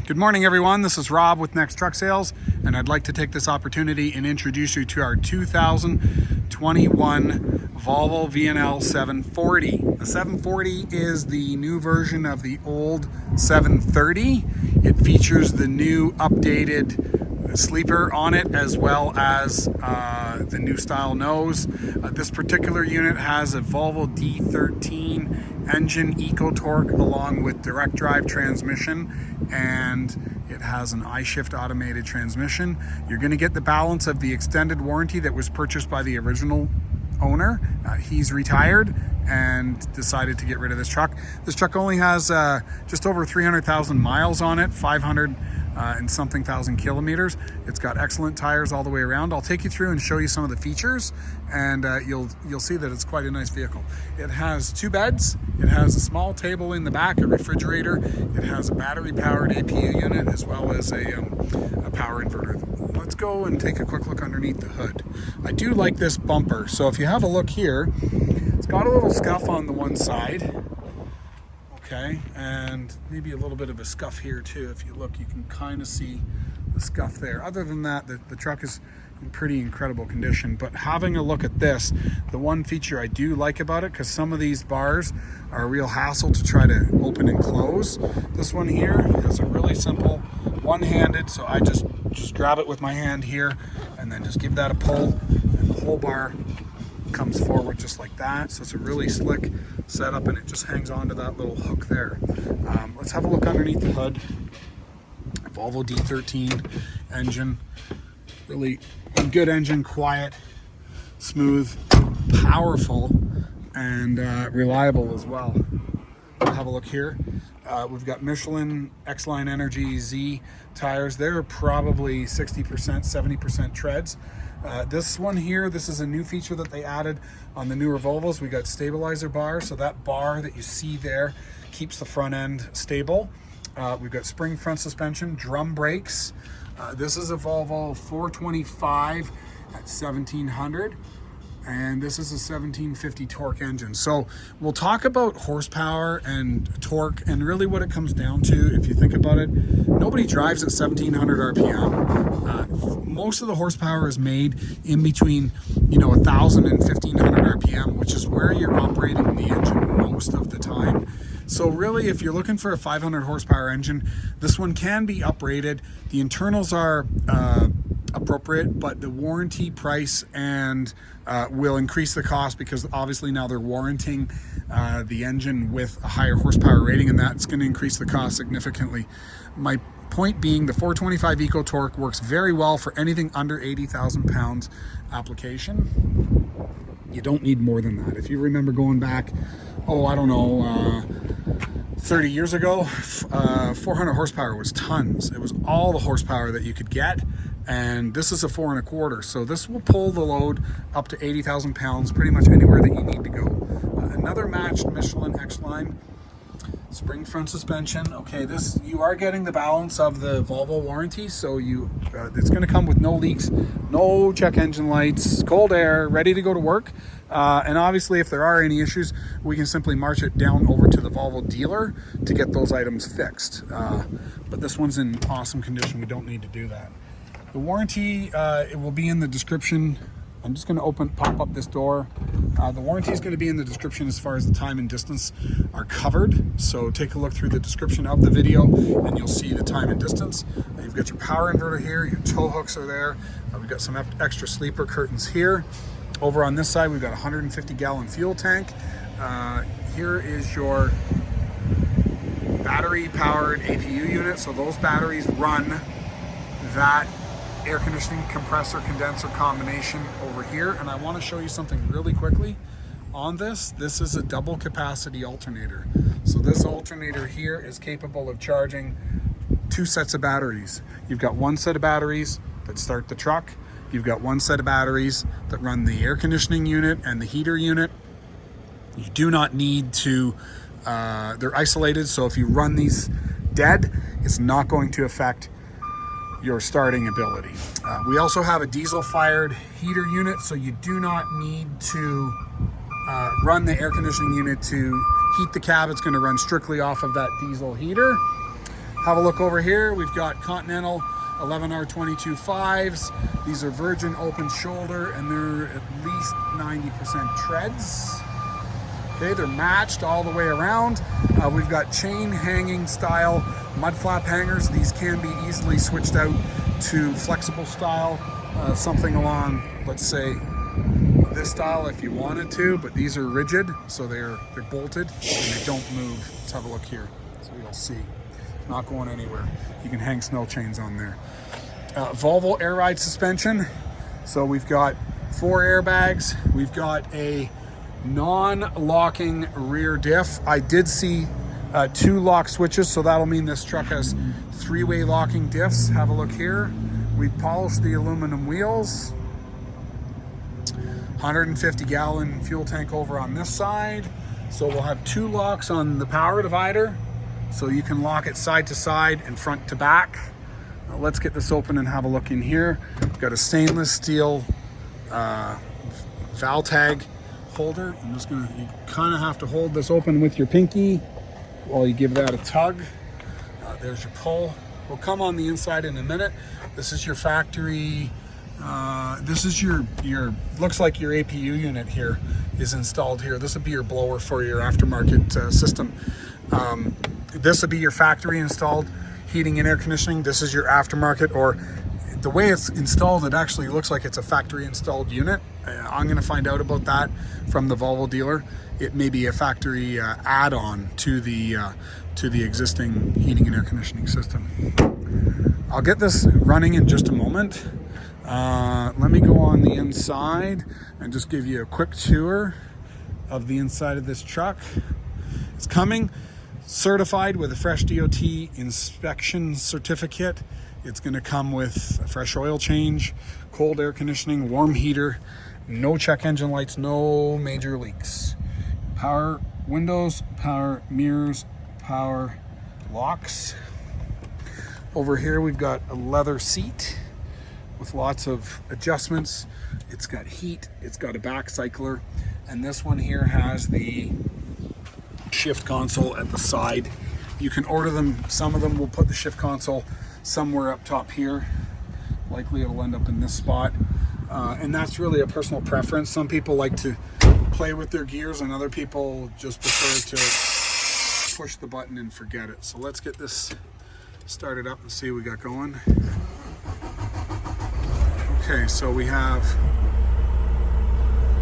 Good morning, everyone. This is Rob with Next Truck Sales, and I'd like to take this opportunity and introduce you to our 2021 Volvo VNL740. The 740 is the new version of the old 730. It features the new updated sleeper on it, as well as the new style nose. This particular unit has a Volvo D13 engine eco torque along with direct drive transmission, and it has an iShift automated transmission. You're going to get the balance of the extended warranty that was purchased by the original owner. He's retired and decided to get rid of this truck. This truck only has just over 300,000 miles on it, 500 and something thousand kilometers. It's got excellent tires all the way around. I'll take you through and show you some of the features, and you'll see that it's quite a nice vehicle. It has two beds. It has a small table in the back, a refrigerator. It has a battery powered APU unit, as well as a power inverter. Let's go and take a quick look underneath the hood. I do like this bumper. So if you have a look here, it's got a little scuff on the one side. Okay, and maybe a little bit of a scuff here too. If you look, you can kind of see the scuff there. Other than that, the truck is in pretty incredible condition. But having a look at this, the one feature I do like about it, because some of these bars are a real hassle to try to open and close. This one here is a really simple one-handed, so I just grab it with my hand here and then just give that a pull, and the whole bar comes forward just like that. So it's a really slick setup, and it just hangs on to that little hook there. Let's have a look underneath the hood. Volvo D13 engine, really good engine, quiet, smooth, powerful, and reliable as well. Have a look here. We've got Michelin X-Line Energy Z tires. They're probably 60%, 70% treads. This one here, this is a new feature that they added on the newer Volvos. We got stabilizer bar, so that bar that you see there keeps the front end stable. We've got spring front suspension, drum brakes. This is a Volvo 425 at 1700. And this is a 1750 torque engine. So we'll talk about horsepower and torque, and really what it comes down to, if you think about it, nobody drives at 1700 RPM. Most of the horsepower is made in between, 1000 and 1500 RPM, which is where you're operating the engine most of the time. So really, if you're looking for a 500 horsepower engine, this one can be uprated. The internals are appropriate, but the warranty price and will increase the cost, because obviously now they're warranting the engine with a higher horsepower rating, and that's going to increase the cost significantly. My point being, the 425 Eco Torque works very well for anything under 80,000 pounds application. You don't need more than that. If you remember going back, 30 years ago, 400 horsepower was tons. It was all the horsepower that you could get, and this is a 4.25, so this will pull the load up to 80,000 pounds pretty much anywhere that you need to go. Another matched Michelin X-Line spring front suspension. Okay, this, you are getting the balance of the Volvo warranty, so it's going to come with no leaks, no check engine lights, cold air, ready to go to work. And obviously, if there are any issues, we can simply march it down over to the Volvo dealer to get those items fixed. But this one's in awesome condition. We don't need to do that. The warranty, it will be in the description. I'm just going to pop up this door. The warranty is going to be in the description as far as the time and distance are covered. So take a look through the description of the video, and you'll see the time and distance. You've got your power inverter here. Your tow hooks are there. We've got some extra sleeper curtains here. Over on this side, we've got a 150-gallon fuel tank. Here is your battery-powered APU unit. So those batteries run that air conditioning compressor condenser combination over here. And I want to show you something really quickly on this. This is a double capacity alternator. So this alternator here is capable of charging 2 sets of batteries. You've got one set of batteries that start the truck. You've got one set of batteries that run the air conditioning unit and the heater unit. You do not need to, they're isolated, so if you run these dead, it's not going to affect your starting ability. We also have a diesel-fired heater unit, so you do not need to run the air conditioning unit to heat the cab. It's going to run strictly off of that diesel heater. Have a look over here. We've got Continental 11R22.5s. These are virgin open shoulder, and they're at least 90% treads. Okay, they're matched all the way around. We've got chain hanging style mud flap hangers. These can be easily switched out to flexible style, something along, let's say, this style if you wanted to, but these are rigid, so they're bolted and they don't move. Let's have a look here so you'll see. Not going anywhere. You can hang snow chains on there. Volvo air ride suspension. So we've got 4 airbags. We've got a non-locking rear diff. I did see 2 lock switches, so that'll mean this truck has 3-way locking diffs. Have a look here. We polished the aluminum wheels. 150-gallon fuel tank over on this side. So we'll have 2 locks on the power divider, so you can lock it side to side and front to back. Let's get this open and have a look in here. We've got a stainless steel valve tag holder. I'm just gonna, you kind of have to hold this open with your pinky while you give that a tug. There's your pull. We'll come on the inside in a minute. This is your factory. This is your looks like your APU unit here is installed here. This would be your blower for your aftermarket system. This would be your factory installed heating and air conditioning. This is your aftermarket, or the way it's installed, it actually looks like it's a factory installed unit. I'm going to find out about that from the Volvo dealer. It may be a factory add-on to the existing heating and air conditioning system. I'll get this running in just a moment. Let me go on the inside and just give you a quick tour of the inside of this truck. It's coming certified with a fresh DOT inspection certificate. It's going to come with a fresh oil change, cold air conditioning, warm heater, no check engine lights, no major leaks. Power windows, power mirrors, power locks. Over here we've got a leather seat with lots of adjustments. It's got heat, it's got a back cycler, and this one here has the shift console at the side. You can order them. Some of them will put the shift console somewhere up top here. Likely it'll end up in this spot, and that's really a personal preference. Some people like to play with their gears, and other people just prefer to push the button and forget it. So let's get this started up and see what we got going. Okay, so we have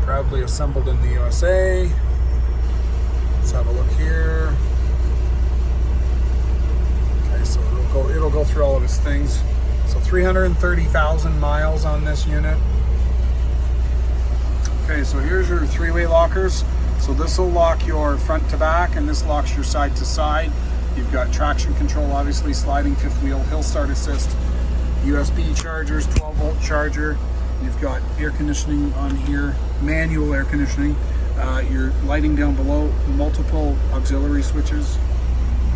proudly assembled in the USA. Let's have a look here. Okay, so it'll go through all of its things. So 330,000 miles on this unit. Okay, so here's your 3-way lockers. So this will lock your front to back, and this locks your side to side. You've got traction control, obviously, sliding 5th wheel, hill start assist, USB chargers, 12-volt charger. You've got air conditioning on here, manual air conditioning. Your lighting down below, multiple auxiliary switches,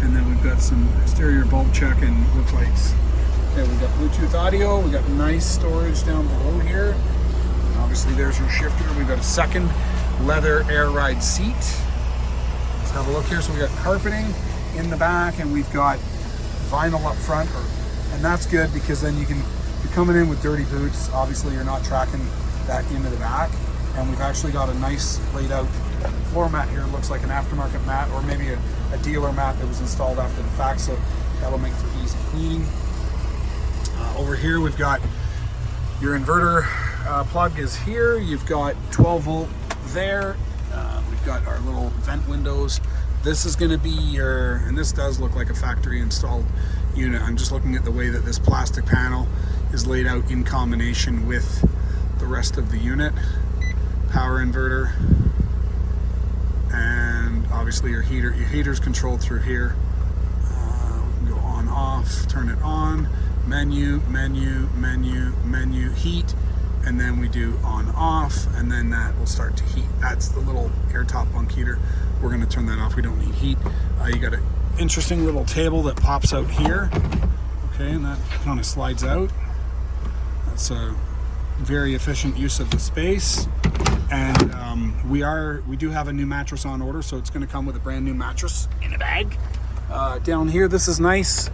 and then we've got some exterior bulb check and look lights. Okay, we've got Bluetooth audio. We've got nice storage down below here. And obviously, there's your shifter. We've got a second leather air ride seat. Let's have a look here. So we got carpeting in the back, and we've got vinyl up front, and that's good because then you're coming in with dirty boots. Obviously, you're not tracking that into the back. And we've actually got a nice laid out floor mat here. It looks like an aftermarket mat, or maybe a dealer mat that was installed after the fact, so that'll make for easy cleaning. Over here we've got your inverter plug is here. You've got 12 volt there. We've got our little vent windows. This is going to be your, and this does look like a factory installed unit. I'm just looking at the way that this plastic panel is laid out in combination with the rest of the unit. Power inverter, and obviously your heater. Your heater's controlled through here. We can go on, off, turn it on, menu, heat, and then we do on, off, and then that will start to heat. That's the little air top bunk heater. We're going to turn that off. We don't need heat. You got an interesting little table that pops out here. Okay, and that kind of slides out. That's a very efficient use of the space. And we do have a new mattress on order, so it's going to come with a brand new mattress in a bag. Down here, this is nice.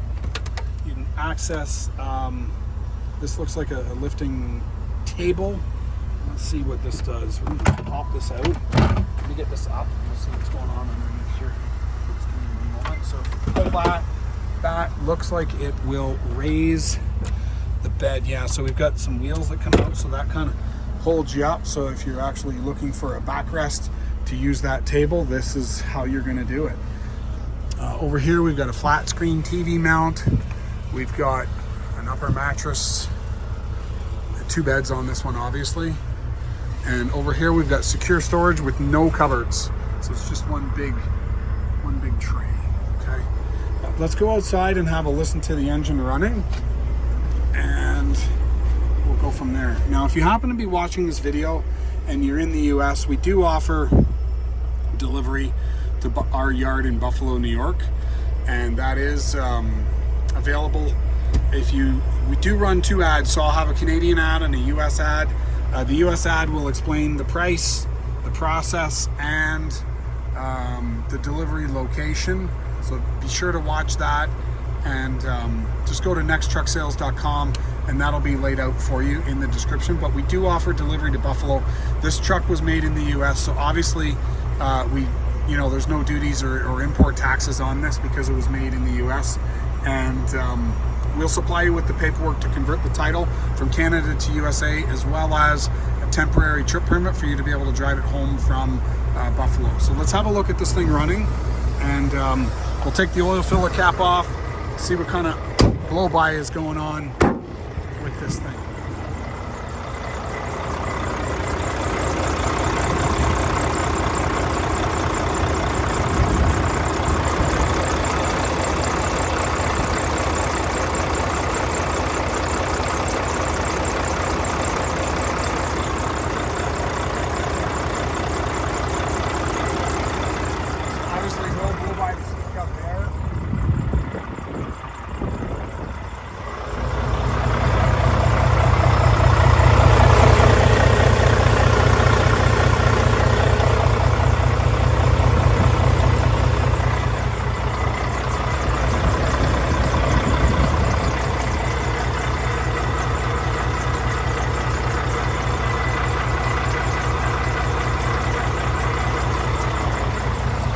access. This looks like a lifting table. Let's see what this does. We're going to pop this out. Let me get this up. We'll see what's going on underneath here. So if you pull that looks like it will raise the bed. Yeah, so we've got some wheels that come out, so that kind of holds you up. So if you're actually looking for a backrest to use that table, this is how you're going to do it. Over here we've got a flat screen TV mount. We've got an upper mattress, 2 beds on this one obviously. And over here we've got secure storage with no cupboards. So it's just one big tray, okay? Let's go outside and have a listen to the engine running, and we'll go from there. Now, if you happen to be watching this video and you're in the US, we do offer delivery to our yard in Buffalo, New York, and that is available. We do run 2 ads, so I'll have a Canadian ad and a US ad. The US ad will explain the price, the process, and the delivery location. So be sure to watch that, and just go to nexttrucksales.com and that'll be laid out for you in the description. But we do offer delivery to Buffalo. This truck was made in the US, so obviously there's no duties or import taxes on this because it was made in the US. And we'll supply you with the paperwork to convert the title from Canada to USA, as well as a temporary trip permit for you to be able to drive it home from Buffalo. So let's have a look at this thing running, and we'll take the oil filler cap off, see what kind of blow-by is going on with this thing.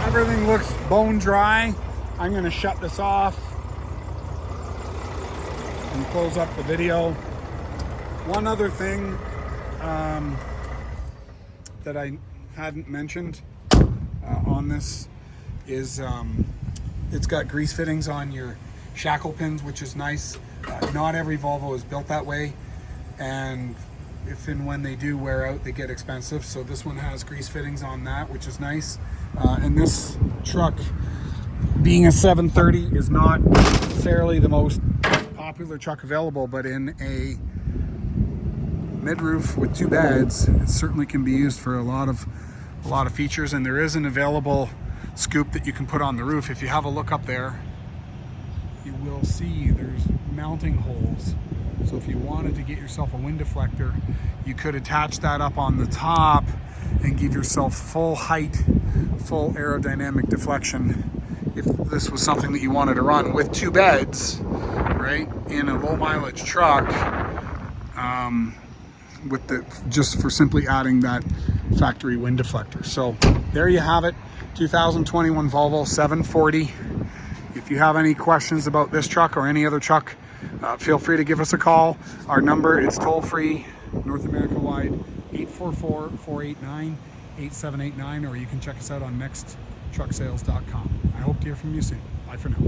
Everything looks bone dry. I'm going to shut this off and close up the video. One other thing that I hadn't mentioned on this is it's got grease fittings on your shackle pins, which is nice. Not every Volvo is built that way, and if and when they do wear out, they get expensive. So this one has grease fittings on that, which is nice. And this truck, being a 730, is not necessarily the most popular truck available, but in a mid-roof with 2 beds, it certainly can be used for a lot of features. And there is an available scoop that you can put on the roof. If you have a look up there, you will see there's mounting holes. So if you wanted to get yourself a wind deflector, you could attach that up on the top and give yourself full height, full aerodynamic deflection if this was something that you wanted to run with 2 beds, right, in a low mileage truck, just for simply adding that factory wind deflector. So there you have it, 2021 Volvo 740. If you have any questions about this truck or any other truck, feel free to give us a call. Our number is toll free, North America wide, 844-489-8789, or you can check us out on nexttrucksales.com. I hope to hear from you soon. Bye for now.